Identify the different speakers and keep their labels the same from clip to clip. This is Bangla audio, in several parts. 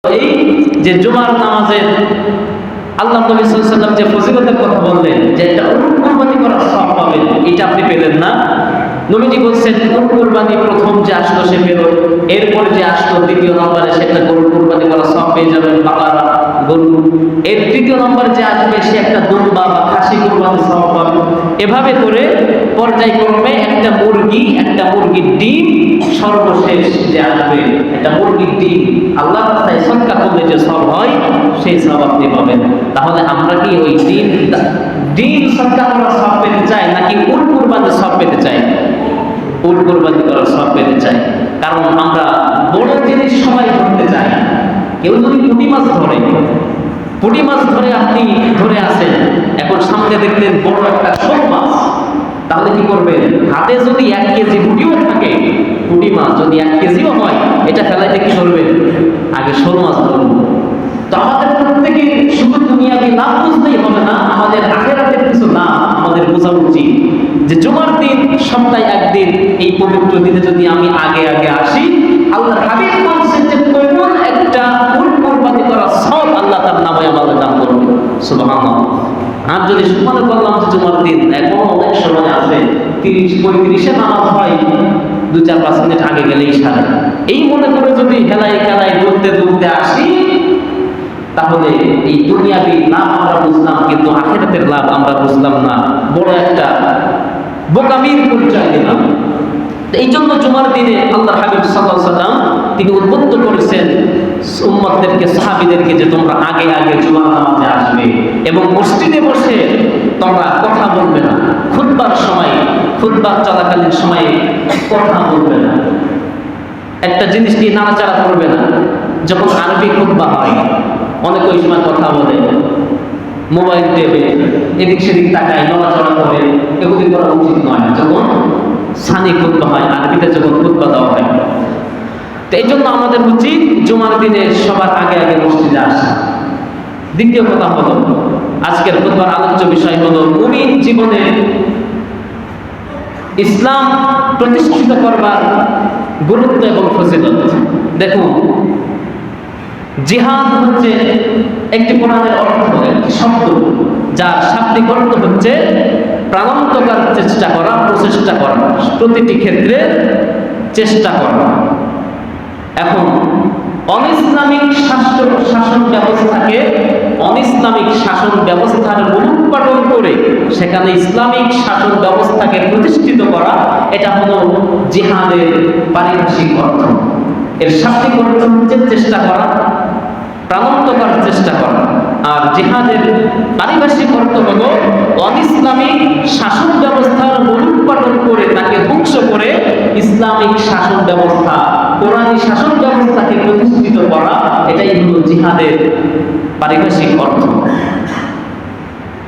Speaker 1: এই যে জুমার নামাজের আল্লাহ নবী সাল্লাল্লাহু আলাইহি ওয়াসাল্লাম যে ফজিলতের কথা বললেন যে এটা উট কুরবানি করার সওয়াব পাবেন, এটা আপনি পেলেন না। নবীজি বলছেন উট কুরবানি প্রথম যে আসলো সে পেল, এরপর যে আসলো দ্বিতীয় নম্বরে সেটা গরু কুরবানি করার সওয়াব পেয়ে যাবেন, বাকারা গরু। এর তৃতীয় নম্বরে যে আসবে সে একটা দুম্বা বা খাসি কুরবানির সওয়াব পাবে। এভাবে করে পর্যায়ক্রমে একটা মুরগির ডিম সর্বশেষ যে আসবে, একটা মুরগির ডিম আল্লাহর রাস্তায় সদকা করলে যে সওয়াব হয় সেই সওয়াব আপনি পাবেন। তাহলে আমরা কি ওই ডিম সদকা করার সওয়াব পেতে চাই নাকি উট কুরবানির সওয়াব পেতে চাই? উট কুরবানি করার সওয়াব পেতে চাই, কারণ আমরা বড় জিনিস সবাই ধরতে চাই। কেউ যদি পুঁটি মাছ ধরে আপনি ধরে আসেন, এখন সামনে দেখলেন বড় একটা শোল মাছ, তাহলে কি করবেন? হাতে যদি 1 কেজি পুঁটিও থাকে, পুঁটি মাছ যদি 1 কেজিও হয়, এটা ফেলাইতে কি করবেন? আগে শোল মাছ ধরুন। তো আমাদের প্রত্যেকে শুধু দুনিয়াকে লাভ বুঝতেই হবে না, আমাদের আখিরাতের কিছু লাভ আমাদের বোঝা উচিত। যে জুমার দিন সপ্তাহে একদিন, এই পবিত্র দিনে যদি আমি আগে আসি, আল্লাহর হাবিব বলছেন যে কোন একটা উট কুরবানি করা সওয়াব আল্লাহ তার নামে আমাদের দান করবে। সুবহানাল্লাহ। আর যদি মনে করলাম যে জুমার দিন এখন অনেক সময় আছে, 30-35-এ নামাজ হয়, 2-4-5 মিনিট আগে গেলেই সারে, এই মনে করে যদি হেলাই খেলাই দৌড়তে আসি, তাহলে এই দুনিয়াবি লাভ আমরা বুঝলাম কিন্তু আখিরাতের লাভ আমরা বুঝলাম না, বড় একটা বোকামির পরিচয় দিলাম। এই জন্য জুমার দিনে আল্লাহর হাবিব সাল্লাল্লাহু আলাইহি ওয়াসাল্লাম তিনি উদ্বুদ্ধ করেছেন উম্মতদেরকে, সাহাবীদেরকে যে তোমরা আগে জুমার নামাজে আসবে এবং মসজিদে বসে তোমরা কথা বলবে না, খুতবা চলাকালীন সময়ে কথা বলবে না, একটা জিনিস নিয়ে নাড়াচাড়া করবে না। যখন আরবি খুতবা হয় অনেকে ওই সময় কথা বলে, মোবাইল টেপে এদিক সেদিক তাকায়, নড়াচড়া করে, এগুলি করা উচিত নয় যখন সানি খুতবা হয়, আরবিতে যখন খুতবা দেওয়া হয়। তো এই জন্য আমাদের উচিত জুমার দিনে সবার আগে মসজিদে আসা। দ্বিতীয় কথা হলো, আজকের খুতবার আলোচ্য বিষয় হলো মুমিন জীবনে ইসলাম প্রতিষ্ঠিত করবার গুরুত্ব এবং ফজিলত। দেখুন, জিহাদ হচ্ছে একটি কোরআনের অর্থ, একটি শব্দ, যার শাব্দিক অর্থ হচ্ছে প্রাণান্তকার চেষ্টা করা, প্রচেষ্টা করা, প্রতিটি ক্ষেত্রে চেষ্টা করা। এখন অনিসলামিক শাসন ব্যবস্থার মূলোৎপাটন করে সেখানে ইসলামিক শাসন ব্যবস্থাকে প্রতিষ্ঠিত করা, এটা হলো জিহাদের পারিভাষিক অর্থ। এর শাব্দিক অর্থ হচ্ছে চেষ্টা করা, প্রাণান্তকার চেষ্টা করা। আর জিহাদের পারিভাষিক অর্থ হলো অনিসলামিক শাসন ব্যবস্থার মূলোৎপাটন করে, তাকে ধ্বংস করে ইসলামিক শাসন ব্যবস্থা, কোরআনী শাসন ব্যবস্থাকে প্রতিষ্ঠিত করা, এটাই হলো জিহাদের পারিভাষিক অর্থ।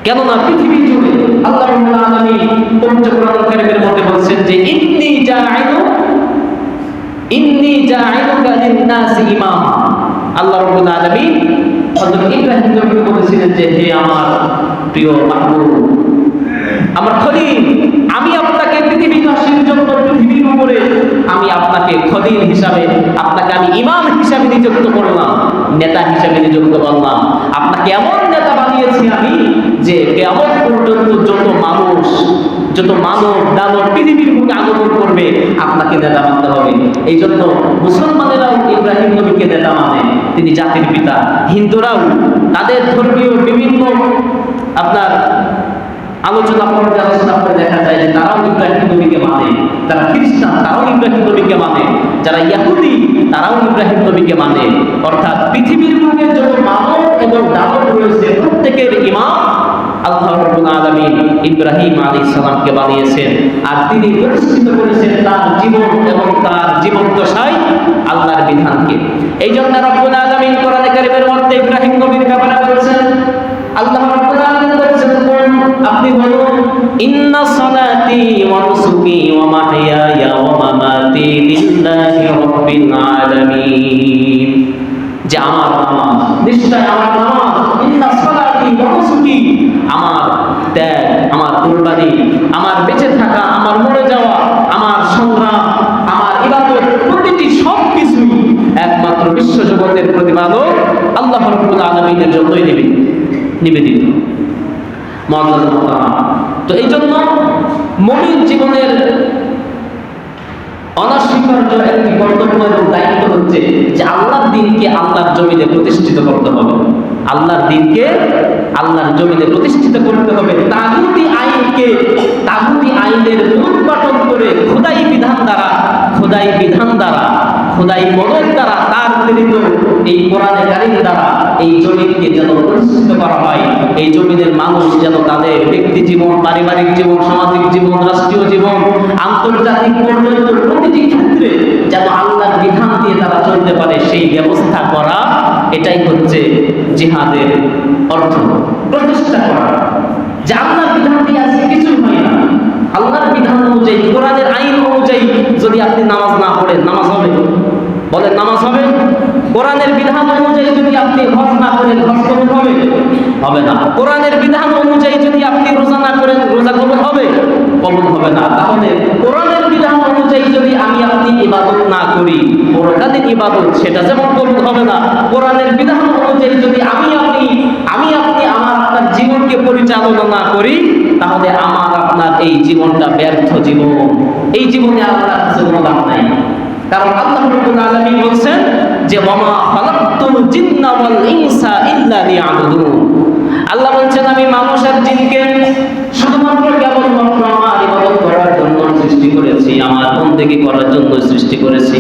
Speaker 1: কেননা পৃথিবী জুড়ে আল্লাহ রাব্বুল আলামিন পবিত্র কোরআন কারীমের মধ্যে বলছেন যে ইন্নী জাঈলুকা লিন-নাসি ইমামা। আল্লাহ রাব্বুল আলামিন হযরত ইব্রাহিম নবীকে বলেছিলেন যে হে আমার প্রিয় মাহবুব, আমার খলিল, আমি আপনাকে পৃথিবীবাসীর জন্য, পৃথিবীর উপরে আমি আপনাকে খলিল হিসাবে, আপনাকে আমি ইমাম হিসাবে নিযুক্ত করলাম, নেতা হিসাবে নিযুক্ত করলাম। আপনাকে এমন নেতা বানিয়েছি আমি যে কিয়ামত পর্যন্ত যত মানব দানব পৃথিবীর বুকে আগমন করবে, আপনাকে নেতা মানতে হবে। এই জন্য মুসলমানেরাও ইব্রাহিম নবীকে নেতা মানে, তিনি জাতির পিতা। হিন্দুরাও তাদের ধর্মীয় বিভিন্ন আপনার আলোচনা করে দেখা যায় যে তারাও ইব্রাহিম নবীকে মানে, যারা খ্রিস্টান তারাও ইব্রাহিম নবীকে মানে, যারা ইহুদি তারাও ইব্রাহিম নবীকে মানে। অর্থাৎ পৃথিবীর বুকে যত মানব এবং দানব রয়েছে প্রত্যেকের ইমাম আল্লাহ রাব্বুল আলামিন ইব্রাহিম আলাইহিস সালামকে বানিয়েছেন। আর তিনি প্রতিষ্ঠিত করেছেন তার জীবন এবং তার জীবদ্দশায় আল্লাহর বিধানকে। এই জন্য রাব্বুল আলামিন কোরআনে কারীমের মধ্যে ইব্রাহিম নবীর ব্যাপারে বলেছেন, আল্লাহ রাব্বুল আলামিন বলেছেন, আপনি বলুন ইন্না সালাতি ওয়া নুসুকি ওয়া মাহইয়ায়া ওয়া মামাতি লিল্লাহি রাব্বিল আলামিন। যে আমার নামাজ, নিশ্চয় আমার নামাজ, ইন্না সালাতি ওয়া নুসুকি, আমার ত্যাগ, আমার কুরবানি, আমার বেঁচে থাকা, আমার মরে যাওয়া, আমার সংগ্রাম, আমার ইবাদত, প্রতিটি সবকিছুই একমাত্র বিশ্ব জগতের প্রতি প্রতিপালক আল্লাহ রাব্বুল আলামিনের জন্যই নিবেদিত। মুআজ্জাজ মুহতারাম, তো এই জন্য মুমিন জীবনের অনস্বীকার্য একটি কর্তব্য এবং দায়িত্ব হচ্ছে যে আল্লাহর দ্বীনকে আল্লাহর জমিনে প্রতিষ্ঠিত করতে হবে। আল্লাহর দ্বীনকে আল্লাহর জমিনে প্রতিষ্ঠিত করতে হবে। তাগুতি আইনের উৎপাটন করে খোদাই বিধান দ্বারা খোদাই মদত দ্বারা তার প্রেরিত এই কোরআনে কারীম দ্বারা এই জমিনকে যেন প্রতিষ্ঠিত করা হয়। এই জমিনের মানুষ যেন তাদের ব্যক্তি জীবন, পারিবারিক জীবন, সামাজিক জীবন, রাষ্ট্রীয় জীবন, আন্তর্জাতিক পর্যন্ত প্রতিটি ক্ষেত্রে যেন আল্লাহর বিধান দিয়ে তারা চলতে পারে, সেই ব্যবস্থা করা, এটাই হচ্ছে জিহাদের অর্থ। প্রচেষ্টা করা যে আল্লাহর বিধান দিয়ে আজকে কিছুই হয় না। আল্লাহর বিধান অনুযায়ী, কোরআনের আইন অনুযায়ী যদি আপনি নামাজ না পড়েন, নামাজ হবে? বলেন, নামাজ হবে? কোরআনের বিধান অনুযায়ী যদি আপনি হজ না করেন, হজ কবুল হবে? হবে না। কোরআনের বিধান অনুযায়ী যদি আপনি রোজা না করেন, রোজা কবুল হবে? কবুল হবে না। তাহলে কোরআনের বিধান অনুযায়ী যদি আপনি ইবাদত না করি, পরকালীন ইবাদত সেটা যেমন কবুল হবে না, কোরআনের বিধান অনুযায়ী যদি আমি আপনি আপনার জীবনকে পরিচালনা না করি, তাহলে আপনার এই জীবনটা ব্যর্থ জীবন। এই জীবনে আল্লাহর কাছে কোনো দাম নাই। কারণ আল্লাহ রাব্বুল আলামিন বলেন যে ওয়ামা খালাকতুল জিন্না ওয়াল ইনসা ইল্লা লিয়াবুদুন। আল্লাহ বলেন আমি মানুষ আর জিনকে শুধুমাত্র কেবলমাত্র আমার ইবাদত করার জন্য সৃষ্টি করেছি, আমার বন্দেগী করার জন্য সৃষ্টি করেছি।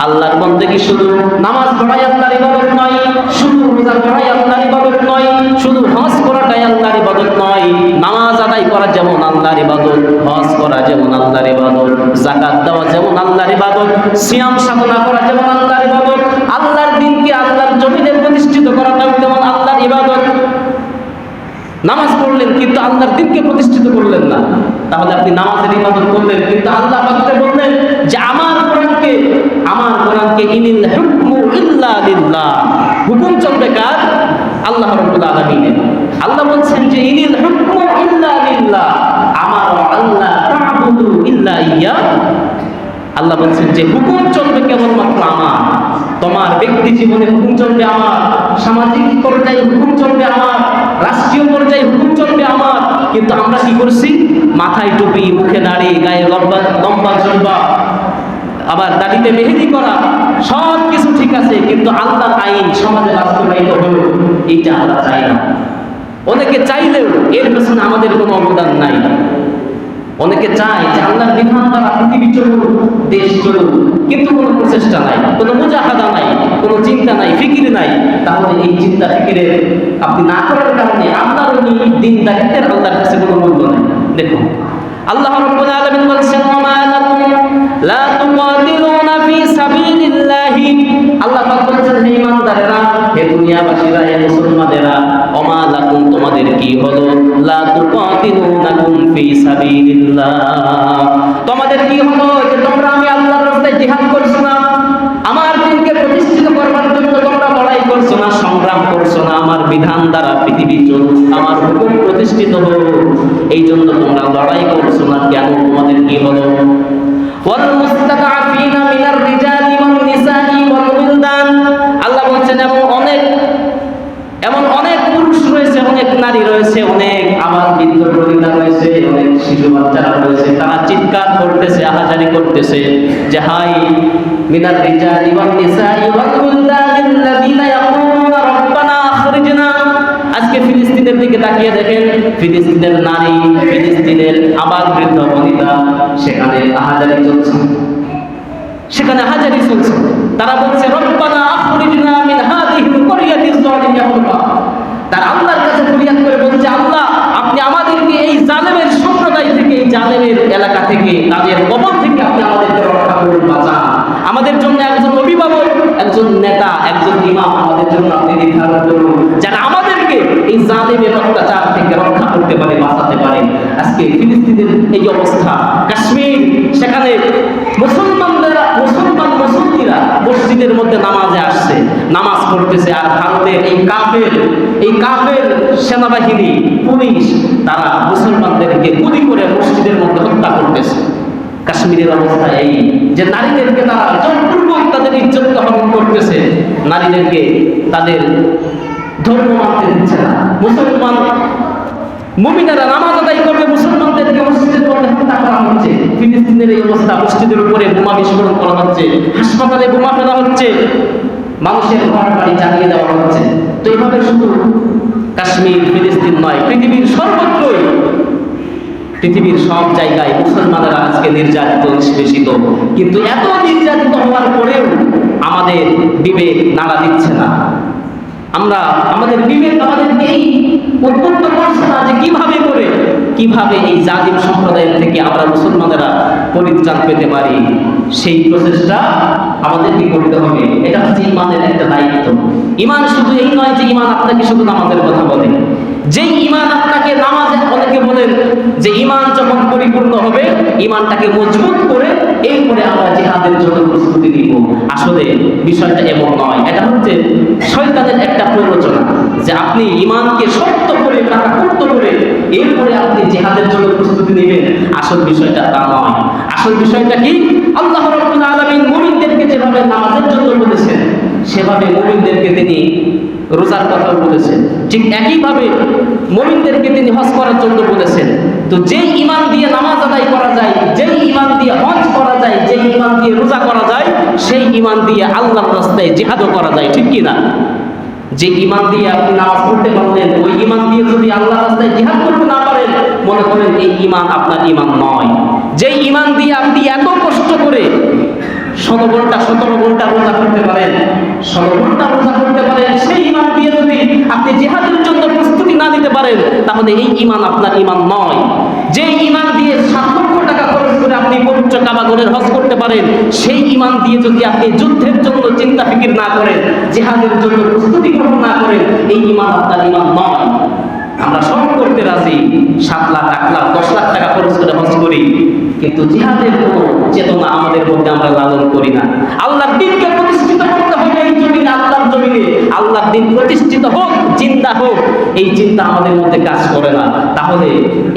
Speaker 1: আল্লাহর বন্দেগী শুধু নামাজ পড়াই আল্লাহর ইবাদত নয়, শুধু রোজা করাই আল্লাহর ইবাদত নয়, শুধু হজ করাটাই আল্লাহর ইবাদত নয়। নামাজ আদায় করা যেমন আল্লাহর ইবাদত, হজ করা যেমন আল্লাহর ইবাদত, যাকাত দেওয়া যেমন আল্লাহর ইবাদত, সিয়াম সাধনা করা যেমন আল্লাহর ইবাদত, আল্লাহর দ্বীনকে আল্লাহর জমিনে প্রতিষ্ঠিত করাটাও যেমন আল্লাহর ইবাদত। নামাজ পড়লেন কিন্তু আল্লাহর দ্বীনকে প্রতিষ্ঠিত করলেন না, তাহলে আপনি নামাজের ইবাদত করলেন কিন্তু আল্লাহ পাক বললেন যে আমার কোরআনকে ইনিল হুকমু ইল্লা লিল্লাহ, হুকুম চলবে কার? আল্লাহ রাব্বুল আলামিনের। আল্লাহ বলছেন যে ইনিল হুকমু ইল্লা লিল্লাহ, আমার আল্লাহ তা'বুদু ইল্লা ইয়া। আল্লাহ বলছেন যে হুকুম চলবে কেবলমাত্র আমার। তোমার ব্যক্তি জীবনে হুকুম চলবে আমার, সামাজিক পর্যায়ে হুকুম চলবে আমার, রাষ্ট্রীয় পর্যায়ে হুকুম চলবে আমার। কিন্তু আমরা কি করছি? মাথায় টুপি, মুখে দাড়ি, গায়ে লম্বা জুব্বা, আবার দাড়িতে মেহেদি করা, সব কিছু ঠিক আছে, কিন্তু আল্লাহর আইন সমাজে বাস্তবায়িত হলো এইটা আমরা চাই না। অনেকে চাইলেও এর পেছনে আমাদের কোনো অবদান নাই। অনেকে চায় যে আল্লাহর বিধান দ্বারা পৃথিবী চলুক, দেশ চলুক, কিন্তু কোনো প্রচেষ্টা নাই, কোনো মুজাহাদা নাই, কোনো চিন্তা নাই, ফিকির নাই। তাহলে এই চিন্তা ফিকিরের আপনি না করার কারণে আপনার ওই দিনদারিত্বের আল্লাহর কাছে কোনো মূল্য নাই। দেখুন আল্লাহ রাব্বুল আলামিন বলেছেন ওমা লাকুম লা তুকাতিলুনা ফি সাবিলিল্লাহি। আল্লাহ পাক বলেছেন হে ঈমানদারেরা, হে দুনিয়াবাসীরা, হে মুসলমানেরা, ওমা লাকুম তোমাদের কি হলো, লা তুকাতিলুনাকুম ফি সাবিলিল্লাহ, তোমাদের কি হলো যে তোমরা আমি আল্লাহর রাস্তায় জিহাদ করছো না, আমার দ্বীনকে প্রতিষ্ঠিত করবার জন্য তোমরা লড়াই করছো না, সংগ্রাম করছো না, আমার বিধান দ্বারা পৃথিবী চলুক, আমার হুকুম প্রতিষ্ঠিত হোক, এই জন্য তোমরা লড়াই করছো না। কেন? তোমাদের কি হলো? ওয়াল মুস্তাদআফিনা মিনার রিজালি ওয়ান নিসাই ওয়াল উলদান। আল্লাহ বলেন এমন অনেক পুরুষ রয়েছে, অনেক নারী রয়েছে, অনেক আবাল বৃদ্ধ বনিতা রয়েছে, অনেক শিশু বাচ্চারা রয়েছে, তারা চিৎকার করতেছে, আহাজারি করতেছে যে হাই মিনার রিজালি ওয়ান নিসাই ওয়াল উলদান আল্লাযীনা ইয়াকুলুনা রাব্বানা আখরিজনা। আজকে ফিলিস্তিনের দিকে তাকিয়ে দেখেন, ফিলিস্তিনের নারী, ফিলিস্তিনের আবাল বৃদ্ধ বনিতা, সেখানে আহাজারি চলছে, সেখানে হাজারি চলছে। তারা বলছে রব্বানা আখরিজনা মিন হাযিহিল ক্বরিয়াতিজ যালিমিহা। তার আল্লাহর কাছে ফরিয়াদ করে বলছে আল্লাহ আপনি আমাদেরকে এই জালেমের সম্প্রদায় থেকে, এই জালেমের এলাকা থেকে, তাদের কবল থেকে আপনি আমাদেরকে রক্ষা করুন, বাঁচান। আমাদের জন্য একজন অভিভাবক, একজন নেতা, একজন ইমাম আমাদের জন্য আপনি নির্ধারণ করুন, যারা আমাদেরকে এই জালেমের অত্যাচার থেকে রক্ষা করতে পারে, বাঁচাতে পারে। আজকে ফিলিস্তিনের এই অবস্থা, কাশ্মীর, সেখানে মুসলমানরা মসজিদের মধ্যে নামাজে আসছে, নামাজ পড়তেছে, আর ভারতের এই কাফের সেনাবাহিনী, পুলিশ, তারা মুসলমানদেরকে গুলি করে মসজিদের মধ্যে হত্যা করতেছে। কাশ্মীরের অবস্থা এই যে নারীদেরকে তারা জোরপূর্বক তাদের ইজ্জতকে হরণ করতেছে, নারীদেরকে তাদের ধর্ম মানতে দিচ্ছে না। মুসলমান মুমিনেরা নামাজ আদায় করবে, মুসলমানদেরকে মসজিদের মধ্যে হত্যা করা হচ্ছে। ফিলিস্তিনের এই অবস্থা, মসজিদের উপরে বোমা বিস্ফোরণ করা হচ্ছে, হাসপাতালে বোমা ফেলা হচ্ছে, মানুষের ঘর বাড়ি জ্বালিয়ে দেওয়া হচ্ছে। তো এইভাবে শুধু কাশ্মীর ফিলিস্তিন নয়, পৃথিবীর সর্বত্রই, পৃথিবীর সব জায়গায় মুসলমানেরা আজকে নির্যাতিত, নিষ্পেষিত। কিন্তু এত নির্যাতিত হওয়ার পরেও আমাদের বিবেক নাড়া দিচ্ছে না। আমরা আমাদের বিবেক আমাদেরকে এই উদ্বুদ্ধ করছে না যে কিভাবে এই জালিম সম্প্রদায়ের থেকে আমরা মুসলমানেরা পরিত্রাণ পেতে পারি। সেই প্রচেষ্টা আমাদেরকে করতে হবে। এটা হচ্ছে ইমানের একটা দায়িত্ব। ইমান শুধু এই নয় যে ইমান আপনাকে শুধু নামাজের কথা বলে। যেই ইমান আপনাকে নামাজে, অনেকে বলেন যে ইমান যখন পরিপূর্ণ হবে, ইমানটাকে মজবুত করে এরপরে আমরা জিহাদের জন্য প্রস্তুতি নিব। আসলে বিষয়টা এমন নয়। এটা হচ্ছে শয়তানের একটা প্ররোচনা যে আপনি ইমানকে শক্ত করে, পাকাপোক্ত করে এরপরে আপনি জিহাদের জন্য প্রস্তুতি নেবেন। আসল বিষয়টা তা নয়। আসল বিষয়টা কি? আল্লাহ রাব্বুল আলামিন মুমিনদেরকে যেভাবে নামাজের জন্য বলেছেন, সেভাবে মুমিনদেরকে তিনি রোজার কথা বলেছেন। ঠিক একইভাবে মুমিনদেরকে তিনি হজ করার জন্য বলেছেন। তো যেই ঈমান দিয়ে নামাজ আদায় করা যায়, যেই ঈমান দিয়ে হজ করা যায়, যেই ঈমান দিয়ে রোজা করা যায়, সেই ঈমান দিয়ে আল্লাহর রাস্তায় জিহাদও করা যায়। ঠিক কি না? যে ঈমান দিয়ে আপনি নামাজ পড়তে পারলেন, ওই ঈমান দিয়ে যদি আল্লাহর রাস্তায় জিহাদ করতে না পারেন, মনে করেন এই ঈমান আপনার ঈমান নয়। যেই ঈমান দিয়ে আপনি এত কষ্ট করে 17 ঘন্টা রোজা করতে পারেন, 16 ঘন্টা রোজা করতে পারেন, সেই ঈমান দিয়ে যদি আপনি জিহাদের জন্য প্রস্তুতি না নিতে পারেন, তাহলে এই ঈমান আপনার ঈমান নয়। যে ঈমান দিয়ে 7 লক্ষ টাকা খরচ করে আপনি পবিত্র কাবা ঘরের হজ করতে পারেন, সেই ঈমান দিয়ে যদি আপনি যুদ্ধের জন্য চিন্তা ফিকির না করেন, জিহাদের জন্য প্রস্তুতি গ্রহণ না করেন, এই ঈমান আপনার ঈমান নয়। আমরা সব করতে রাজি, 7 লাখ, 8 লাখ, 10 লাখ টাকা খরচ করে হজ করি, কিন্তু জিহাদের কোনো চেতনা আমাদের মধ্যে আমরা লালন করি না। আল্লাহর দ্বীনকে প্রতিষ্ঠিত করতে হবে এই জমিনে, আল্লাহর জমিনে আল্লাহর দ্বীন প্রতিষ্ঠিত হোক, জিন্দা হোক, এই চিন্তা আমাদের মধ্যে কাজ করে না। তাহলে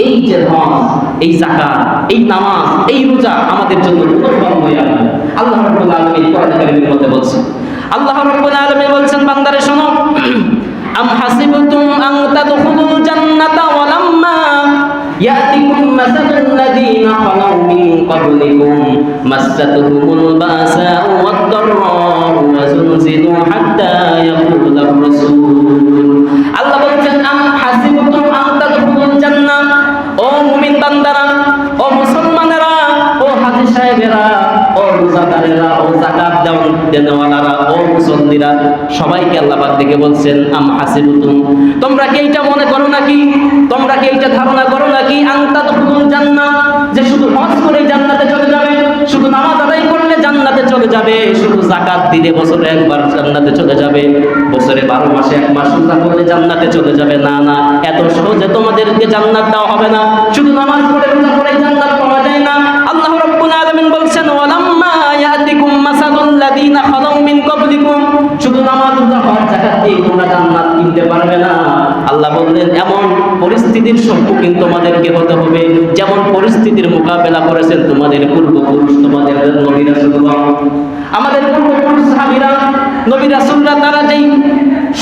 Speaker 1: এই যে হজ, এই যাকাত, এই নামাজ, এই রোজা আমাদের জন্য কোনো ফল হয়ে আসবে। আল্লাহ রাব্বুল আলামিন কোরআন কারীমের মধ্যে বলছেন, আল্লাহ রাব্বুল আলামিন বলছেন, বান্দারে শোনো, আম হাসিবতুম আন তাদখুলুল জান্নাতা ওয়া লাম্মা ইয়াতিকুম মাসালুল লাযীনা খালাউ মিন ক্বাবলিকুম মাসাতুহুমুল বাসাউ ওয়াদ-দাররাউ ওয়া যুলজিলু হাত্তা ইয়াকুলার রাসূল। আল্লাহ বলেন, আম হাসিবতুম আন তাদখুলুল জান্নাহ, ও মুমিন বান্দারা, ও মুসলমানেরা, ও হাজী সাহেবেরা, ও রোজাদারেরা, ও যাকাত দেওয়ালারা, ও মুসল্লিরা, সবাইকে আল্লাহ পাক দেখে বলছেন, আম হাসিবতুম, তোমরা কি এইটা মনে করো নাকি, তোমরা কি এইটা ধারণা করো নাকি, আন তাদখুলুল জান্নাহ, যে শুধু হজ করেই জান্নাতে চলে যাবে, শুধু নামাজ আদায় করলে জান্নাতে চলে যাবে, শুধু যাকাত দিলে বছরে একবার জান্নাতে চলে যাবে, বছরে 12 মাসে 1 মাস রোজা করলে জান্নাতে চলে যাবে? না না, এত সহজে তোমাদেরকে জান্নাত দেওয়া হবে না। শুধু নামাজ পড়ে রোজা করে জান্নাত পাওয়া যায় না। আল্লাহ রাব্বুল আলামিন বলছেন, ওয়ালাম্মা ইয়াতিকুম মাসালুল লাযীনা খালাউ মিন ক্বাবলিকুম, শুধু নামাজ রোজা হজ যাকাত দিয়ে তোমরা জান্নাত কিনতে পারবে না। আল্লাহ বললেন, এমন পরিস্থিতির সম্মুখীন তোমাদেরকে হতে হবে যেমন পরিস্থিতির মোকাবেলা করেছেন তোমাদের পূর্বপুরুষ, তোমাদের নবী রাসূলগণ। আমাদের পূর্বপুরুষ সাহাবীরা, নবী রাসূলরা, তারা যেই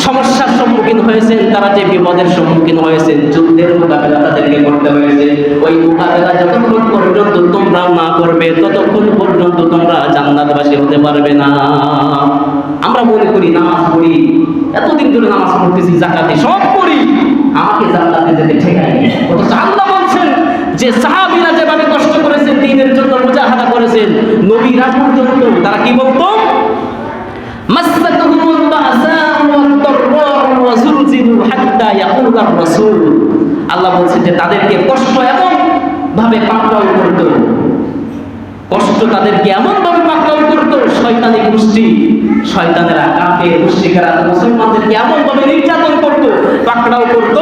Speaker 1: সমস্যার সম্মুখীন হয়েছেন, তারা যে বিপদের সম্মুখীন হয়েছেন, যুদ্ধের মোকাবেলা তাদেরকে করতে হয়েছে। ওই মোকাবেলা যতক্ষণ পর্যন্ত তোমরা না করবে, ততক্ষণ পর্যন্ত তোমরা জান্নাতবাসী হতে পারবে না। আমরা মনে করি নামাজ পড়ি, এতদিন ধরে নামাজ পড়তেছি, যাকাতে সব করি, আমাকে জান্নাতে যেতে ঠেকায়। অথচ আল্লাহ বলছেন যে সাহাবীরা যেভাবে কষ্ট করেছেন, দ্বীনের জন্য মুজাহাদা করেছেন, নবীরা পর্যন্ত তারা কি বলতো, মাসাতুহুমুল বাসাউ ওয়াদ-দাররাউ ওয়া যুলজিলু হাত্তা ইয়াকুলার রাসূল। আল্লাহ বলছেন যে তাদেরকে কষ্ট এমন ভাবে পাকড়াও করত, কষ্ট তাদেরকে এমন ভাবে পাকড়াও করত, শয়তানি গোষ্ঠী, শয়তানেরা, কাফের মুশরিকরা মুসলমানদেরকে এমন ভাবে নির্যাতন করত, পাকড়াও করত,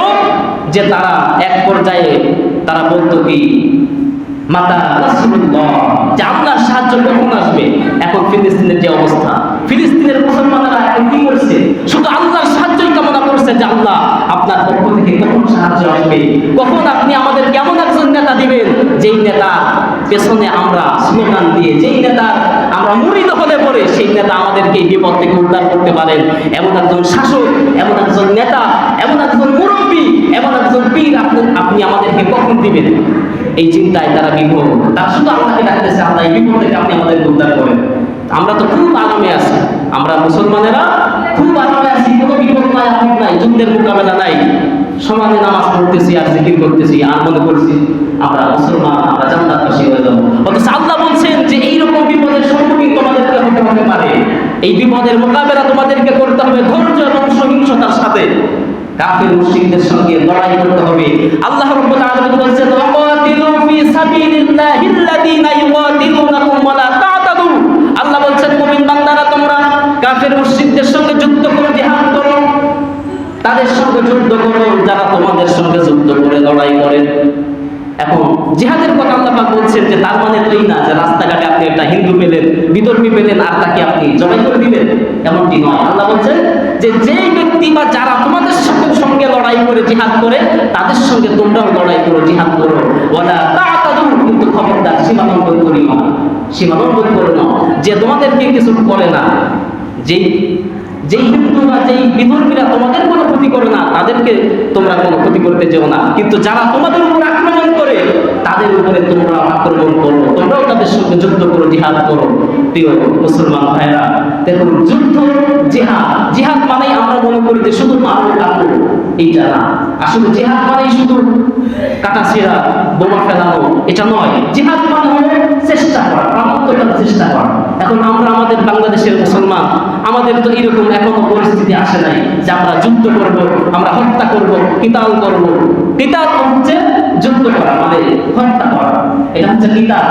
Speaker 1: যে তারা এক পর্যায়ে তারা বলতো কি, মাতা রাসূলুল্লাহ, যে আল্লাহর সাহায্য কখন আসবে? এখন ফিলিস্তিনের যে অবস্থা, ফিলিস্তিনের মুসলমানেরা এখন কি করছে? শুধু আল্লাহর সাহায্যই কামনা করছে যে আল্লাহ আপনার পক্ষ থেকে কখন সাহায্য আসবে, কখন আপনি আমাদের কেমন একজন নেতা দিবেন যেই নেতা পেছনে আমরা স্লোগান দিয়ে, যেই নেতা আমরা মুরিদ হলে পরে সেই নেতা আমাদেরকে এই বিপদ থেকে উদ্ধার করতে পারেন, এমন একজন শাসক, এমন একজন নেতা, এমন একজন মুরব্বী, এমন একজন পীর আপনি আমাদেরকে কখন দিবেন? এই চিন্তায় তারা বিভোর। তারা শুধু আল্লাহকে ডাকতেছে, আল্লাহ এই বিপদ থেকে আপনি আমাদেরকে উদ্ধার করেন। আমরা তো খুব আরামে আছি, আমরা মুসলমানেরা খুব আরামে আছি, কোনো বিপদ নাই, আপদ নাই, যুদ্ধের মোকাবেলা নাই, সমানে নামাজ পড়তেছি আর জিকির করতেছি, আর মনে করছি আমরা মুসলমান, আমরা জান্নাতবাসী হয়ে যাবো। অথচ আল্লাহ বলছেন যে এইরকম বিপদের সম্মুখীন তোমাদেরকে হতে পারে। এই বিপদের মোকাবেলা তোমাদেরকে করতে হবে ধৈর্য এবং সহিংসতার সাথে। কাফির মুশরিকদের সঙ্গে লড়াই করতে হবে। আল্লাহ রাব্বুল আলামিন বলেছেন, ওয়াকাতিলু ফি সাবিলিল্লাহিল্লাযীনা ইউকাতিলুনাকুম ওয়া লা তা'তাদু। আল্লাহ বলছেন, মুমিন বান্দারা তোমরা কাফির মুশরিকদের সঙ্গে যুদ্ধ করো, জিহাদ করো, তাদের সঙ্গে যুদ্ধ করো যারা তোমাদের সঙ্গে যুদ্ধ করে লড়াই করে। এখন জিহাদের কথা আল্লাহ পাক বলছেন যে তার মানে তো এই না যে রাস্তাঘাটে আপনি একটা হিন্দু পেলেন, বিধর্মী পেলেন আর তাকে আপনি জবাই করে দিলেন, এমনটি নয়। আল্লাহ বলছেন যে যেই ব্যক্তি বা যারা তোমাদের সঙ্গে লড়াই করে জিহাদ করে তাদের সঙ্গে তোমরাও লড়াই করো, জিহাদ করো। ওয়ালা তা'তাদু, কিন্তু খবরদার সীমালঙ্ঘন করিও না, সীমালঙ্ঘন করো না। যে তোমাদেরকে কিছু করে না, যেই হিন্দু বা যেই বিধর্মীরা তোমাদের কোনো ক্ষতি করে না, তাদেরকে তোমরা কোনো ক্ষতি করতে যেও না। কিন্তু যারা তোমাদের উপর আক্রমণ করে তাদের উপরে তোমরা আক্রমণ করো, তোমরাও তাদের সঙ্গে যুদ্ধ করো, জিহাদ করো। প্রিয় মুসলমান ভাইরা, দেখুন যুদ্ধ, জিহাদ মানেই আমরা মনে করি যে শুধু মারো কাটবো, এইটা না। আসলে জিহাদ মানেই শুধু কাটাছেঁড়া, বোমা ফেলানো, এটা নয়। জিহাদ মানে হলো চেষ্টা করা, প্রাণান্তকর চেষ্টা করা। এখন আমরা আমাদের বাংলাদেশের মুসলমান, আমাদের তো এরকম এখনো পরিস্থিতি আসে নাই যে আমরা যুদ্ধ করব, আমরা হত্যা করব, কিতাল করব। কিতাল হচ্ছে যুদ্ধ করা, মানে হত্যা করা, এটা হচ্ছে কিতাল,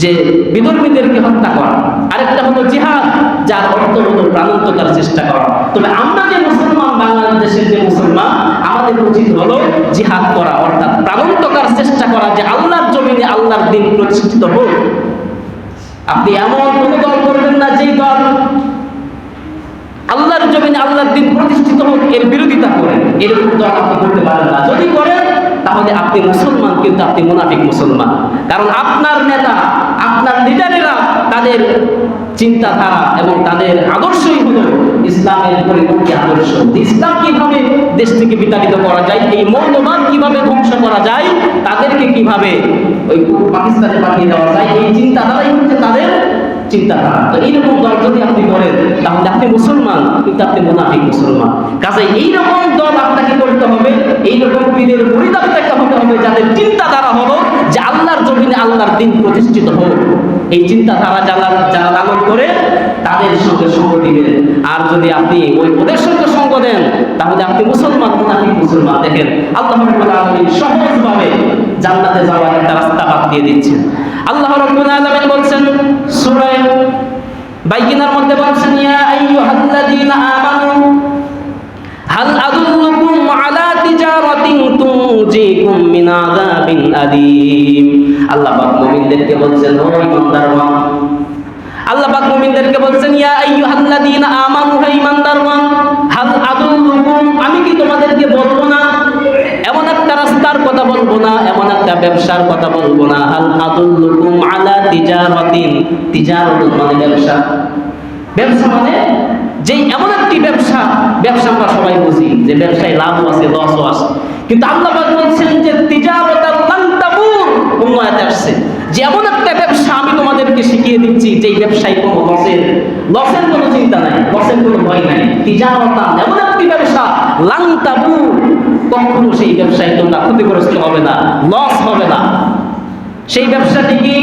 Speaker 1: যে বিধর্মীদেরকে হত্যা করা। আরেকটা হলো জিহাদ, যার অর্থ হলো প্রাণান্তকর চেষ্টা করা। তবে আমরা যে মুসলমান, বাংলাদেশের যে মুসলমান, আমাদের উচিত হলো জিহাদ করা, অর্থাৎ প্রাণান্তকর চেষ্টা করা যে আল্লাহর জমিনে আল্লাহর দ্বীন প্রতিষ্ঠিত হোক। আপনি এমন কোনো দল করবেন না যেই দল আল্লাহর জমিনে আল্লাহর দ্বীন প্রতিষ্ঠিত হোক এর বিরোধিতা করেন, এরকম দল আপনি করতে পারেন না। যদি করেন তাহলে আপনি মুসলমান, কিন্তু আপনি মুনাফিক মুসলমান। কারণ আপনার নেতা, আপনার লিডারেরা, তাদের চিন্তাধারা এবং তাদের আদর্শই হলো ইসলামের পরিপন্থী আদর্শ। ইসলাম কিভাবে দেশ থেকে বিতাড়িত করা যায়, এই মৌলবাদ কিভাবে ধ্বংস করা যায়, তাদেরকে কিভাবে ওই পাকিস্তানে পাঠিয়ে দেওয়া যায়, এই চিন্তাধারাই হচ্ছে তাদের চিন্তাধারা। তো এইরকম দল যদি আপনি করেন তাহলে আপনি মুসলমান, কিন্তু আপনি মুনাফিক মুসলমান। কাজে এইরকম দল আপনাকে করতে হবে, এইরকম পীরের মুরিদ আপনাকে হতে হবে যাদের চিন্তাধারা হলো যে আল্লাহর জমিনে আল্লাহর দ্বীন প্রতিষ্ঠিত হোক। এই চিন্তাধারা যারা লালন করে তাদের সঙ্গে সঙ্গ দিবেন। আর যদি আপনি ওদের সঙ্গে সঙ্গ দেন তাহলে আপনি মুসলমান, মুনাফিক মুসলমান। দেখেন আল্লাহ রাব্বুল আলামিন সহজভাবে জান্নাতে যাওয়ার একটা রাস্তা বাদ দিয়ে দিচ্ছেন। আল্লাহ রাব্বুল আলামিন বলছেন সূরা বাইয়িনার মধ্যে বলছেন, ইয়া আইয়ুহাল্লাযীনা আমানু হাল আদুল্লুকুম আলা তিজারাতিন তুনজিকুম মিন আযাবিন আলীম। আল্লাহ পাক মুমিনদেরকে বলছেন, ও ঈমানদারগণ, আল্লাহ পাক মুমিনদেরকে বলছেন, ইয়া আইয়ুহাল্লাযীনা আমানু, হে ঈমানদারগণ, হাল আদুল্লুকুম, আমি কি তোমাদেরকে বলবো না, এমন একটা রাস্তার কথা বলবো না, এমন একটা ব্যবসার কথা বলবো না। হাল আদুল্লুকুম আলা তিজারাতিন, তিজারাত মানে ব্যবসা, ব্যবসা মানে যেই এমন একটি ব্যবসা আমরা সবাই বুঝি যে ব্যবসায় লাভও আছে, লসও আছে, কিন্তু আল্লাহ পাক বলছেন যে তিজারাতাল লান তাবুর, অন্য আয়াতে আসছে যে এমন একটা ব্যবসা আমি তোমাদেরকে শিখিয়ে দিচ্ছি যেই ব্যবসায় কোনো লসের কোনো চিন্তা নাই, লসের কোনো ভয় নাই। তিজারাতান এমন একটি ব্যবসা, লান তাবুর, কখনো সেই ব্যবসায় তোমরা ক্ষতিগ্রস্ত হবে না, লস হবে না। সেই ব্যবসাটি কি?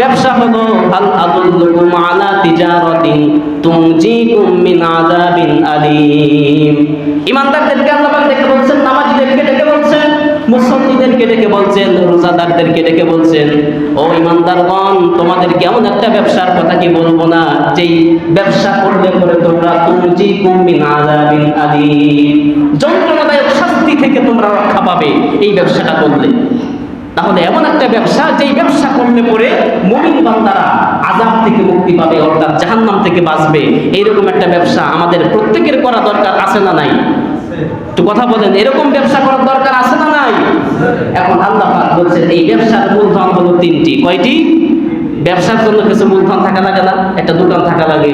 Speaker 1: ব্যবসা হলো হাল আদুল্লুকুম আলা তিজারাতিন তুনজিকুম মিন আযাবিন আলীম। ঈমানদারদেরকে আল্লাহ পাক ডেকে বলছেন, নামাজীদেরকে ডেকে বলছেন, মুসল্লিদেরকে ডেকে বলছেন, রোজাদারদেরকে ডেকে বলছেন, ও ঈমানদারগণ, তোমাদেরকে এমন একটা ব্যবসার কথা কি বলবো না যেই ব্যবসা করলে পরে তোমরা তুনজিকুম মিন আযাবিন আলীম, যন্ত্রণাদায়ক শাস্তি থেকে তোমরা রক্ষা পাবে এই ব্যবসাটা করলে। তাহলে এমন একটা ব্যবসা যেই ব্যবসা করলে পরে মুমিন বান্দারা আযাব থেকে মুক্তি পাবে, অর্থাৎ জাহান্নাম থেকে বাঁচবে। এইরকম একটা ব্যবসা আমাদের প্রত্যেকের করা দরকার, আছে না নাই? একটু কথা বলেন, এরকম ব্যবসা করার দরকার আছে না নাই? এখন আল্লাহ পাক বলছেন এই ব্যবসার মূলধন হলো তিনটি। কয়টি? ব্যবসার জন্য কিছু মূলধন থাকা লাগে না? একটা দোকান থাকা লাগে,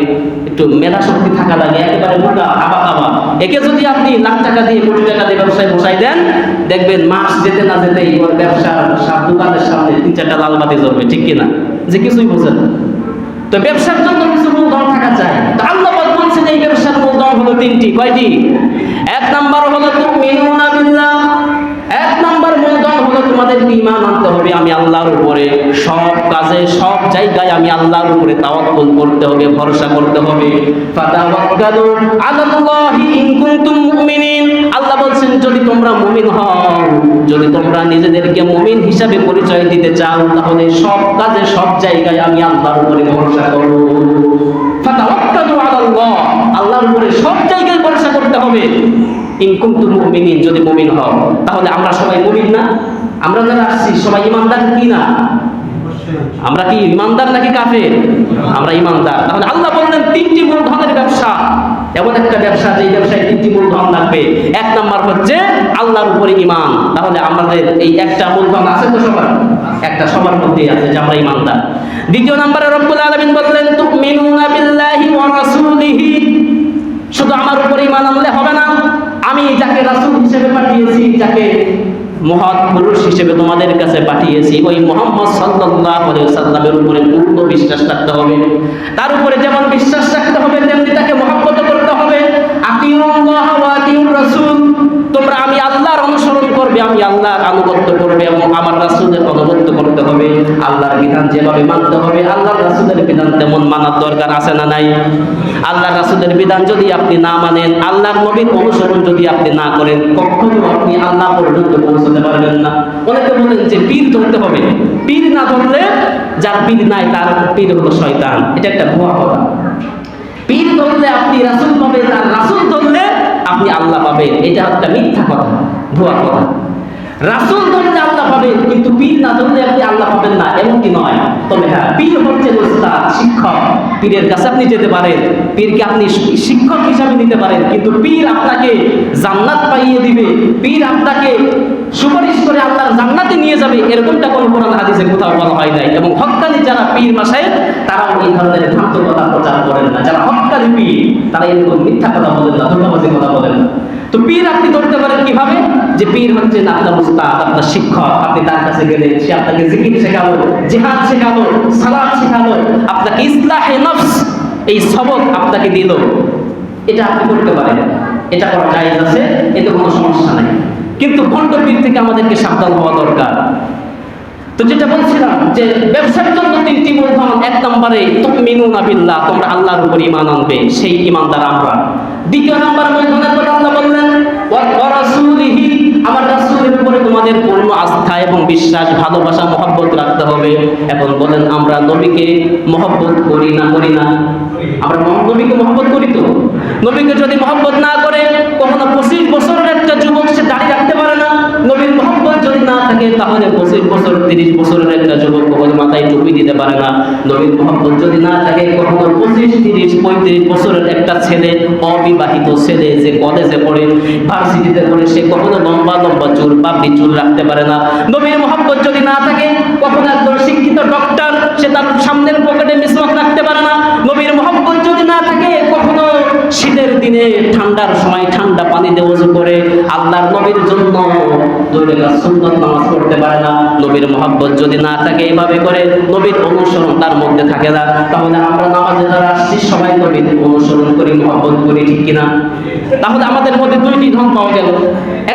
Speaker 1: একটু মেধা শক্তি থাকা লাগে, একেবারে মোটা আবা আবা। একে যদি আপনি লাখ টাকা দিয়ে কোটি টাকা দিয়ে ব্যবসায় বসাই দেন, দেখবেন মাস যেতে না যেতেই ওর ব্যবসার দোকানের সামনে 3-4টা লাল বাতি জ্বলবে, ঠিক কিনা? যে কিছুই বোঝেন। তো ব্যবসার জন্য কিছু মূলধন থাকা চাই। তো আল্লাহ পাক বলছেন এই ব্যবসার মূলধন হলো তিনটি। কয়টি? এক নাম্বার হলো তুমিনুনা বিল্লাহ। এক নাম্বার মূলধন হলো তোমাদের ঈমান আনতে হবে আমি আল্লাহর উপরে। সব কাজে সব জায়গায় আমি আল্লাহর উপরে তাওয়াক্কুল করতে হবে, ভরসা করতে হবে। ফাতাওয়াক্কালু আলাল্লাহি ইন কুনতুম মুমিনিন। আল্লাহ বলছেন যদি তোমরা মুমিন হও, যদি তোমরা নিজেদেরকে মুমিন হিসাবে পরিচয় দিতে চাও, তাহলে সব কাজে সব জায়গায় আমি আল্লাহর উপরে ভরসা করো। ফাতাওয়াক্কালু আলাল্লাহ, আল্লাহর উপরে সব জায়গায় ভরসা করতে হবে। ইন কুনতুম মুমিনিন, যদি মুমিন হও। তাহলে আমরা সবাই মুমিন না? আমরা যারা আসছি সবাই ইমানদার কি না? আমরা কি ইমানদার নাকি কাফের? আমরা ইমানদার। তাহলে আল্লাহ বললেন তিনটি মূলধনের ব্যবসা, এমন একটা ব্যবসা যে ব্যবসায় তিনটি মূলধন লাগবে। এক নাম্বার হচ্ছে আল্লাহর উপরে ঈমান। তাহলে আমাদের এই একটা মূলধন আছে তো সবার? একটা সবার মধ্যেই আছে যে আমরা ইমানদার। দ্বিতীয় নম্বরে রব্বুল আলামিন বললেন তুমিনুনা বিল্লাহি ওয়া রাসূলিহি। শুধু আমার উপরে ঈমান আনলে হবে না, আমি যাকে রাসূল হিসেবে পাঠিয়েছি, যাকে মহৎ পুরুষ হিসেবে তোমাদের কাছে পাঠিয়েছি, ওই মুহাম্মদ সাল্লাল্লাহু আলাইহি ওয়াসাল্লামের উপরে পূর্ণ বিশ্বাস রাখতে হবে। তার উপরে যেমন বিশ্বাস রাখতে হবে, তেমনি তাকে মহব্বত করতে হবে। আতিউল্লাহ ওয়া আতিউর রাসূল। তোমরা আমি আল্লাহর অনুসরণ করবে, আমি আল্লাহর আনুগত্য করবে এবং আমার রাসূলের অনুগত্য করতে হবে। আল্লাহর বিধান যেভাবে মানতে হবে, আল্লাহর রাসূলের বিধান তেমন মানার দরকার আছে না নাই? আল্লাহর রাসূলের বিধান যদি আপনি না মানেন, আল্লাহর নবীর অনুসরণ যদি আপনি না করেন, কখনো আপনি আল্লাহ পর্যন্ত পৌঁছতে পারবেন না। অনেকে বলেন যে পীর ধরতে হবে, পীর না ধরলে, যার পীর নাই তার পীর হলো শয়তান। এটা একটা ভুয়া কথা। পীর ধরলে আপনি রাসূল পাবেন, আর রাসূল ধরলে আপনি আল্লাহ পাবেন। এটা একটা মিথ্যা কথা, ভুয়া কথা। রাসূল ধরলে আল্লাহ পাবেন, কিন্তু পীর না ধরলে আপনি আল্লাহ পাবেন না, এমনকি নয়। তবে হ্যাঁ, পীর হচ্ছে ওস্তাদ, শিক্ষক। পীরের কাছে আপনি যেতে পারেন, পীরকে আপনি শিক্ষক হিসাবে নিতে পারেন, কিন্তু পীর আপনাকে জান্নাত পাইয়ে দিবে, পীর আপনাকে সুপারিশ করে আল্লাহর জান্নাতে নিয়ে যাবে, এরকমটা কোনো কোরআন হাদিসে কোথাও বলা হয় নাই। এবং হক্কানি যারা পীর মাসায়েখ, তারাও এই ধরনের ভ্রান্ত কথা প্রচার করেন না। যারা হক্কানি পীর, তারা এরকম মিথ্যা কথা বলেন না, ধোঁকাবাজি কথা বলেন না। তো পীর আপনি ধরতে পারেন কিভাবে? যে পীর হচ্ছেন আপনার উস্তাদ, আপনার শিক্ষক। আপনি তার কাছে গেলে সে আপনাকে জিকির শেখালো, জিহাদ শেখালো, সালাত শেখালো, আপনাকে ইসলাহে নফস এই সবক আপনাকে দিল। এটা আপনি করতে পারেন, এটা করা জায়েজ আছে, এতে কোনো সমস্যা নাই। কিন্তু ভণ্ড পীর থেকে আমাদেরকে সাবধান হওয়া দরকার। তো যেটা বলছিলাম যে ব্যবসার জন্য তিনটি মূলধন। এক নম্বরে তুমিনুনা বিল্লাহ, তোমরা আল্লাহর উপর ঈমান আনবে, সেই ঈমানদার আমরা। দ্বিতীয় নম্বর মূলধনের কথা আল্লাহ বললেন ওয়া রাসূলিহি, আমার রাসূলের উপরে তোমাদের পূর্ণ আস্থা এবং বিশ্বাস, ভালোবাসা, মহব্বত রাখতে হবে। এখন বলেন আমরা নবীকে মহব্বত করি না? করি না? আমরা নবীকে মহব্বত করি তো? নবীকে যদি মহব্বত না করে, কখনো 25 বছরের একটা যুবক সে দাড়ি রাখতে পারে না। নবীর মহব্বত যদি না থাকে, তাহলে 25 বছর 30 বছরের একটা যুবক কখনো মাথায় টুপি দিতে পারে না। নবীর মহব্বত যদি না থাকে, কখনো 25, 30, 35 বছরের একটা ছেলে, অবিবাহিত ছেলে যে কলেজে পড়ে, ভার্সিটিতে পড়ে, সে কখনো লম্বা লম্বা চুল, পাপড়ি চুল রাখতে পারে না। নবীর মহব্বত যদি না থাকে, কখনো একজন শিক্ষিত ডক্টর সে তার সামনের পকেটে মিসওয়াক রাখতে পারে না। নবীর মহব্বত যদি না থাকে, কখনো শীতের দিনে ঠান্ডার সময় ঠান্ডা পানিতে ওযু করে আল্লাহর নবীর জন্য 2 রাকাত সুন্নাত নামাজ পড়তে পারে না। নবীর মহব্বত যদি না থাকে, এইভাবে করে নবীর অনুসরণ তার মধ্যে থাকে না, তাহলে আমরা নামাজে যারা আসছি সবাই নবীর অনুসরণ করি, মহব্বত করি, ঠিক কিনা? তাহলে আমাদের মধ্যে 2টি ধন পাওয়া গেল।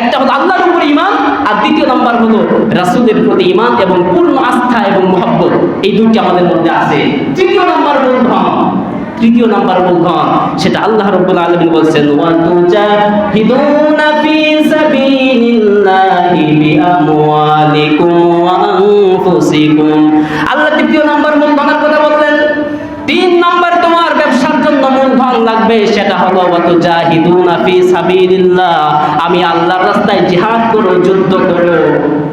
Speaker 1: একটা হলো আল্লাহর উপর ঈমান, আর দ্বিতীয় নাম্বার হলো রাসূলের প্রতি ঈমান এবং পূর্ণ আস্থা এবং মহব্বত। এই দুটি আমাদের মধ্যে আছে। তৃতীয় নাম্বার মূলধন, তৃতীয় নাম্বার মূলধন, সেটা আল্লাহ রাব্বুল আলামিন বলছেন ওয়া তুজাহিদুনা ফি সাবিলিল্লাহি বিআমওয়ালিকুম ওয়া আনফুসিকুম। আল্লাহ তৃতীয় নাম্বার মূলধনের কথা বললেন। 3 নাম্বার তোমার ব্যবসার জন্য মূলধন লাগবে, সেটা হলো ওয়া তুজাহিদুনা ফি সাবিলিল্লাহ, আমি আল্লাহর রাস্তায় জিহাদ করো, যুদ্ধ করো,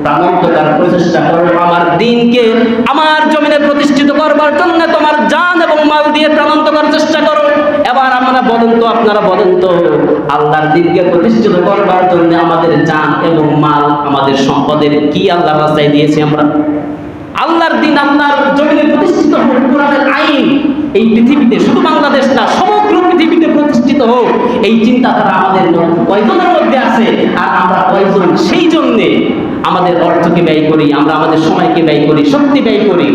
Speaker 1: প্রাণান্তকার প্রচেষ্টা করো, আমার দ্বীনকে আমার জমিনে প্রতিষ্ঠিত করবার জন্য তোমার জান এবং মাল দিয়ে প্রাণান্তকার চেষ্টা করো। এবার আমরা বলেন তো আপনারা বলেন তো, আল্লাহর দ্বীনকে প্রতিষ্ঠিত করবার জন্য আমাদের জান এবং মাল, আমাদের সম্পদের কি আল্লাহর রাস্তায় দিয়েছি আমরা? আল্লাহর দ্বীন আল্লাহর জমিনে প্রতিষ্ঠিত হোক, কোরআনের আইন এই পৃথিবীতে, শুধু বাংলাদেশ না সমগ্র পৃথিবীতে প্রতিষ্ঠিত হোক, এই চিন্তাধারা আমাদের কয়জনের মধ্যে আছে? আর আমরা কয়জন সেই জন্যে আমাদের অর্থকে ব্যয় করি, আমরা আমাদের সময়কে ব্যয় করি, শক্তি ব্যয় করি?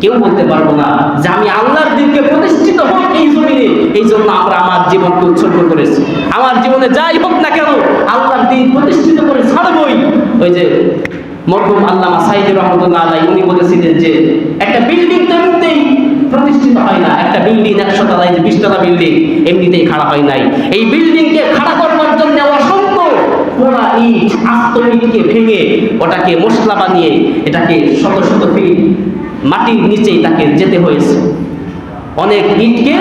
Speaker 1: কেউ বলতে পারবো না যে আমি আল্লাহর দ্বীনকে প্রতিষ্ঠিত হোক এই জমিনে, এই জন্য আমরা আমার জীবনকে উৎসর্গ করেছি। আমার জীবনে যাই হোক না কেন আল্লাহর দ্বীন প্রতিষ্ঠিত করে ছাড়বই। ওই যে মরহুম আল্লামা সাইদি রহমতুল্লাহ আলাইহি উনি বলেছিলেন যে একটা বিল্ডিং তো এমনিতেই প্রতিষ্ঠিত হয় না, একটা বিল্ডিং 100 তলা 20 তলা বিল্ডিং এমনিতেই খাড়া হয় নাই। এই বিল্ডিংকে খাড়া করবার জন্য অসংখ্য পোড়া ইট, আস্ত ইটকে ভেঙে ওটাকে মশলা বানিয়ে এটাকে শত শত ফিট মাটির নিচেই তাকে যেতে হয়েছে। অনেক ইটকে,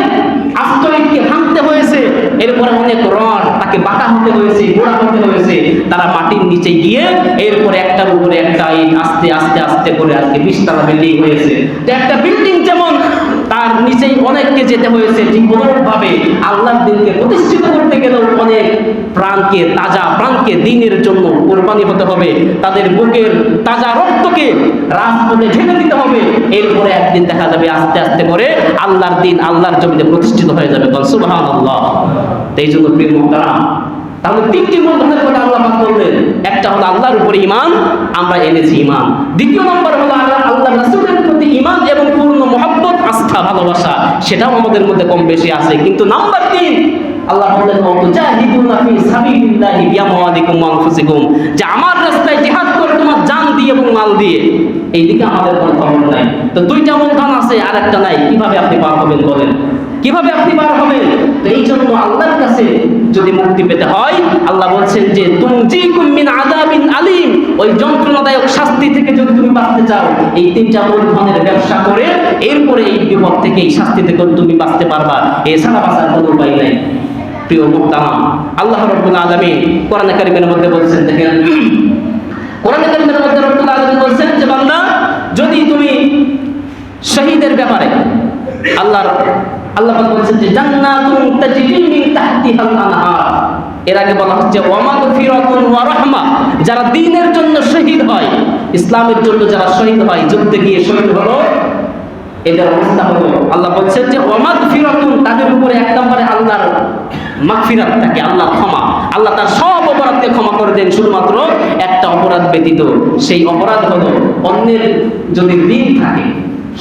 Speaker 1: আস্ত ইটকে ভাঙতে হয়েছে, এরপরে অনেক রড তাকে বাঁকা হতে হয়েছে, গোড়া হতে হয়েছে, তারা মাটির নিচে গিয়ে এরপরে একটার উপরে একটা ইট আস্তে আস্তে আস্তে করে আজকে 20 তলা বিল্ডিং হয়েছে। তো একটা বিল্ডিং যেমন তার নিচেই অনেককে যেতে হয়েছে, ঠিক অনুরূপভাবে আল্লাহর দ্বীনকে প্রতিষ্ঠিত করতে গেলেও অনেক প্রাণকে, তাজা প্রাণকে দ্বীনের জন্য কোরবানি হতে হবে, তাদের বুকের তাজা রক্তকে রাজপথে ঢেলে দিতে হবে। এরপরে একদিন দেখা যাবে আস্তে আস্তে করে আল্লাহর দ্বীন আল্লাহর জমিনে প্রতিষ্ঠিত হয়ে যাবে। সুবহানাল্লাহ। এই জন্য প্রিয় মুহতারাম, তাহলে 3টি মূলধনের কথা আল্লাহ পাক বললেন। একটা হলো আল্লাহর উপরে ঈমান, আমরা এনেছি ঈমান। দ্বিতীয় নম্বর হলো আল্লাহ রাসূলের প্রতি ঈমান এবং পূর্ণ মহব্বত, আস্থা, ভালোবাসা, সেটাও আমাদের মধ্যে কম বেশি আছে। কিন্তু নাম্বার 3 আল্লাহ বললেন ওয়াতুজাহিদুনা ফি সাবিলিল্লাহি বিআমওয়ালিকুম ওয়া আনফুসিকুম, যে আমার রাস্তায় জিহাদ করে তোমার জান দিয়ে এবং মাল দিয়ে। এইদিকে আমাদের কোনো খবর নাই। তো 2টা মূলধন আছে আর একটা নাই, কিভাবে আপনি পার হবেন বলেন? কিভাবে আপনি পার হবেন? তো এই জন্য আল্লাহর কাছে যদি মুক্তি পেতে হয়, আল্লাহ বলছেন যে তুনজিকুম মিন আযাবিন আলীম, ওই যন্ত্রণাদায়ক শাস্তি থেকে যদি তুমি বাঁচতে চাও, এই 3টা মূলধনের ব্যবসা করে এরপরে এই বিপদ থেকে, এই শাস্তি থেকে তুমি বাঁচতে পারবা, এছাড়া বাঁচার কোনো উপায় নাই। প্রিয় মুহতারাম, আল্লাহ রাব্বুল আলামিন কোরআন কারীমের মধ্যে বলছেন, দেখেন কোরআন কারীমের মধ্যে রাব্বুল আলামিন বলছেন যে বান্দা, যদি তুমি শহীদের ব্যাপারে আল্লাহ বলছেন যে জান্নাতুন তাজরি মিন তাহতিহাল আনহার, এর আগে বলা হচ্ছে ওয়া মাগফিরাতুন ওয়া রাহমা, যারা দ্বীনের জন্য শহীদ হয়, ইসলামের জন্য যারা শহীদ হয়, যুদ্ধে গিয়ে শহীদ হলো, এদের অবস্থা হলো, আল্লাহ বলছেন যে ওয়া মাগফিরাতুন, তাদের উপরে এক নম্বরে আল্লাহর মাগফিরাত থাকে, আল্লাহ ক্ষমা, আল্লাহ তার সব অপরাধকে ক্ষমা করে দেন, শুধুমাত্র একটা অপরাধ ব্যতীত। সেই অপরাধ হলো অন্যের যদি ঋণ থাকে,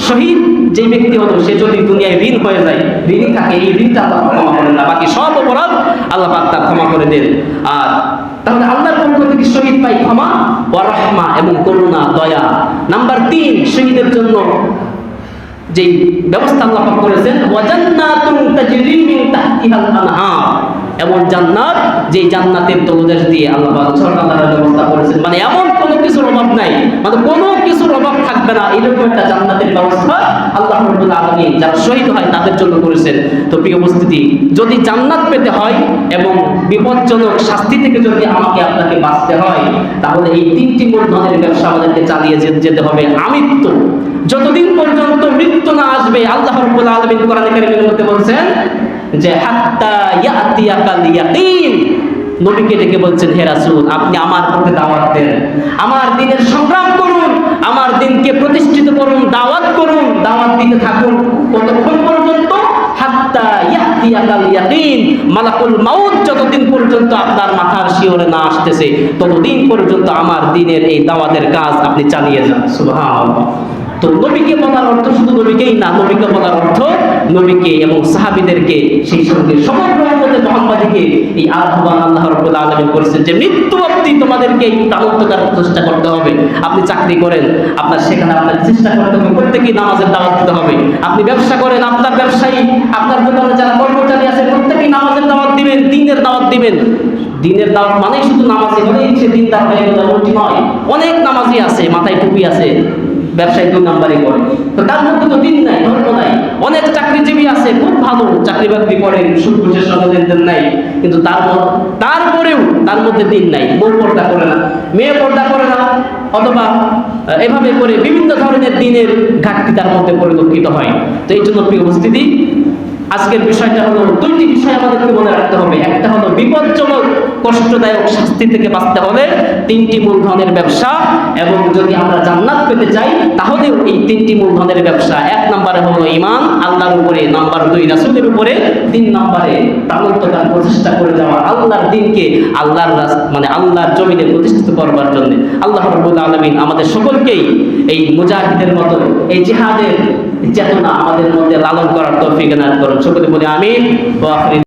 Speaker 1: শহীদ যে ব্যক্তি হলো সে যদি দুনিয়ায় ঋণ হয়ে যায়, ঋণী থাকে, এই ঋণটা আল্লাহ ক্ষমা করেন না, বাকি সব অপরাধ আল্লাহ পাক তার ক্ষমা করে দেন। আর তাহলে আল্লাহর পক্ষ থেকে শহীদ পাই ক্ষমা, ওয়া রাহমা এবং করুণা, দয়া। নাম্বার 3 শহীদের জন্য যে ব্যবস্থা আল্লাহ পাক করেছেন, ওয়া জান্নাতুন তাজরি মিন তাহতিহাল আনহার, এমন জান্নাত যে জান্নাতের তলদেশ দিয়ে আল্লাহ পাক ঝর্ণাধারার ব্যবস্থা করেছেন। মানে এমন কোনো কিছুর অভাব নাই, মানে কোনো কিছুর অভাব থাকবে না, এরকম একটা জান্নাতের ব্যবস্থা আল্লাহ রাব্বুল আলামিন যারা শহীদ হয় তাদের জন্য করেছেন। তো প্রিয় উপস্থিতি, যদি জান্নাত পেতে হয় এবং বিপজ্জনক শাস্তি থেকে যদি আমাকে আপনাকে বাঁচতে হয়, তাহলে এই 3টি মূলধনের ব্যবসা আমাদেরকে চালিয়ে যেতে হবে আমৃত্যু, যতদিন পর্যন্ত মৃত্যু না আসবে। আল্লাহ রাব্বুল আলামিন কোরআন কারীমের মধ্যে বলছেন যে হাত্তা ইয়াতিয়াকাল ইয়াকিন, নবীকে ডেকে বলছেন, হে রাসূল আপনি আমার পথে দাওয়াত দেন, আমার দ্বীনের সংগ্রাম করুন, আমার দ্বীনকে প্রতিষ্ঠিত করুন, দাওয়াত করুন, দাওয়াত দিতে থাকুন। কতক্ষণ পর্যন্ত? হাত্তা ইয়াতিয়াকাল ইয়াকিন, মালাকুল মাউত যতদিন পর্যন্ত আপনার মাথার শিওরে না আসতেছে, ততদিন পর্যন্ত আমার দ্বীনের এই দাওয়াতের কাজ আপনি চালিয়ে যান। সুবহানাল্লাহ। তো নবীকে বলার অর্থ শুধু নবীকেই না, নবীকে বলার অর্থ নবীকে এবং সাহাবীদেরকে, সেই সঙ্গে সমগ্র উম্মতে মুহাম্মাদীকে এই আহ্বান আল্লাহ রাব্বুল আলামিন করেছেন যে মৃত্যু অবধি তোমাদেরকে এই প্রাণোত্তর চেষ্টা করতে হবে। আপনি চাকরি করেন, আপনার সেখানে আপনার চেষ্টা করতে হবে, প্রত্যেকেই নামাজের দাওয়াত দিতে হবে। আপনি ব্যবসা করেন, আপনার ব্যবসায়ী, আপনার দোকানে যারা কর্মচারী আছে প্রত্যেকেই নামাজের দাওয়াত দিবেন, দ্বীনের দাওয়াত দিবেন। দ্বীনের দাওয়াত মানে শুধু নামাজি হলেই সে দ্বীনদার হয়ে গেল এমনটি নয়। অনেক নামাজি আছে, মাথায় টুপি আছে, ব্যবসায় 2 নাম্বারই করে, তো তার মধ্যে তো দিন নাই, ধর্ম নাই। অনেক চাকরিজীবী আছে, খুব ভালো চাকরি বাকরি করেন, সুদ ঘুষের সঙ্গে লেনদেন নাই, কিন্তু তারপরেও তার মধ্যে দিন নাই। বউ পর্দা করে না, মেয়ে পর্দা করে না, অথবা এভাবে করে বিভিন্ন ধরনের দিনের ঘাটতি তার মধ্যে পরিলক্ষিত হয়। তো এই জন্য প্রিয় উপস্থিতি, আজকের বিষয়টা হলো, দুইটি বিষয় আমাদেরকে মনে রাখতে হবে। একটা হলো বিপজ্জনক কষ্টদায়ক শাস্তি থেকে বাঁচতে হলে তিনটি মূলধনের ব্যবসা, এবং যদি আমরা জান্নাত পেতে চাই তাহলে এই তিনটি মূলধনের ব্যবসা। এক নম্বরে হলো ঈমান আল্লাহর উপরে, নাম্বার 2 রাসূলের উপরে, 3 নম্বরে প্রাণোত্তর প্রচেষ্টা করে যাওয়া আল্লাহর দ্বীনকে আল্লাহর মানে আল্লাহর জমিনে প্রতিষ্ঠিত করবার জন্য। আল্লাহ রাব্বুল আলামিন আমাদের সকলকেই এই মুজাহিদের মতো এই জিহাদের চেতনা আমাদের মধ্যে লালন করার তৌফিক দান করুন। সকলে বলি আমিন। ওয়া আখির